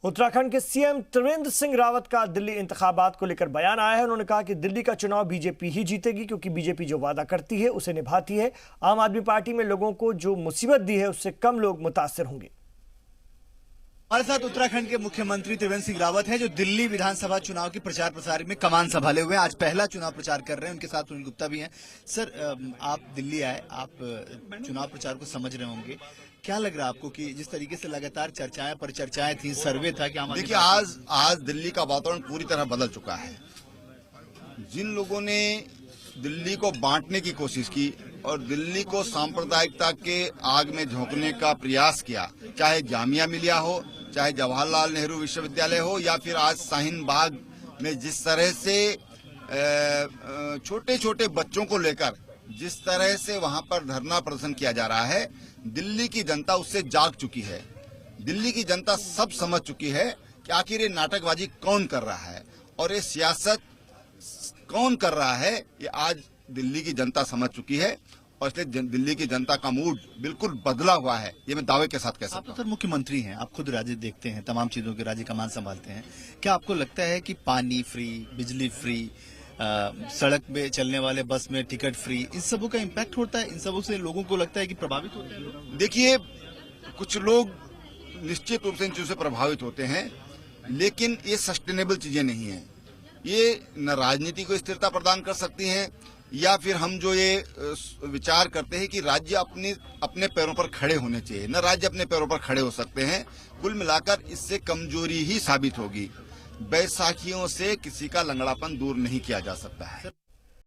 उत्तराखंड के सीएम त्रिवेंद्र सिंह रावत का दिल्ली इंतखाबात को लेकर बयान आया है। उन्होंने कहा कि दिल्ली का चुनाव बीजेपी ही जीतेगी, क्योंकि बीजेपी जो वादा करती है उसे निभाती है। आम आदमी पार्टी में लोगों को जो मुसीबत दी है उससे कम लोग मुतासिर होंगे। हमारे साथ उत्तराखंड के मुख्यमंत्री त्रिवेंद्र सिंह रावत हैं, जो दिल्ली विधानसभा चुनाव के प्रचार प्रसार में कमान संभाले हुए हैं। आज पहला चुनाव प्रचार कर रहे हैं। उनके साथ सुनील गुप्ता भी हैं। सर, आप दिल्ली आए, आप चुनाव प्रचार को समझ रहे होंगे। क्या लग रहा है आपको कि जिस तरीके से लगातार चर्चाएं पर चर्चाएं थी, सर्वे था कि देखिए, आज दिल्ली का वातावरण पूरी तरह बदल चुका है। जिन लोगों ने दिल्ली को बांटने की कोशिश की और दिल्ली को सांप्रदायिकता के आग में झोंकने का प्रयास किया, चाहे जामिया मिलिया हो, चाहे जवाहरलाल नेहरू विश्वविद्यालय हो, या फिर आज शाहीन बाग में जिस तरह से छोटे छोटे बच्चों को लेकर जिस तरह से वहां पर धरना प्रदर्शन किया जा रहा है, दिल्ली की जनता उससे जाग चुकी है। दिल्ली की जनता सब समझ चुकी है कि आखिर ये नाटकबाजी कौन कर रहा है और ये सियासत कौन कर रहा है। ये आज दिल्ली की जनता समझ चुकी है और इसलिए दिल्ली की जनता का मूड बिल्कुल बदला हुआ है, ये मैं दावे के साथ कह सकता हूं। आप तो सर मुख्यमंत्री हैं, आप खुद राज्य देखते हैं, तमाम चीजों के राज्य कमान संभालते हैं। क्या आपको लगता है कि पानी फ्री, बिजली फ्री, सड़क में चलने वाले बस में टिकट फ्री, इन सबों का इम्पैक्ट होता है? इन सबों से लोगों को लगता है कि प्रभावित होते हैं लोग? देखिए, कुछ लोग निश्चित रूप से इन चीजों से प्रभावित होते हैं, लेकिन ये सस्टेनेबल चीजें नहीं है। ये न राजनीति को स्थिरता प्रदान कर सकती हैं, या फिर हम जो ये विचार करते हैं कि राज्य अपने पैरों पर खड़े होने चाहिए, न राज्य अपने पैरों पर खड़े हो सकते हैं। कुल मिलाकर इससे कमजोरी ही साबित होगी। बैसाखियों से किसी का लंगड़ापन दूर नहीं किया जा सकता है।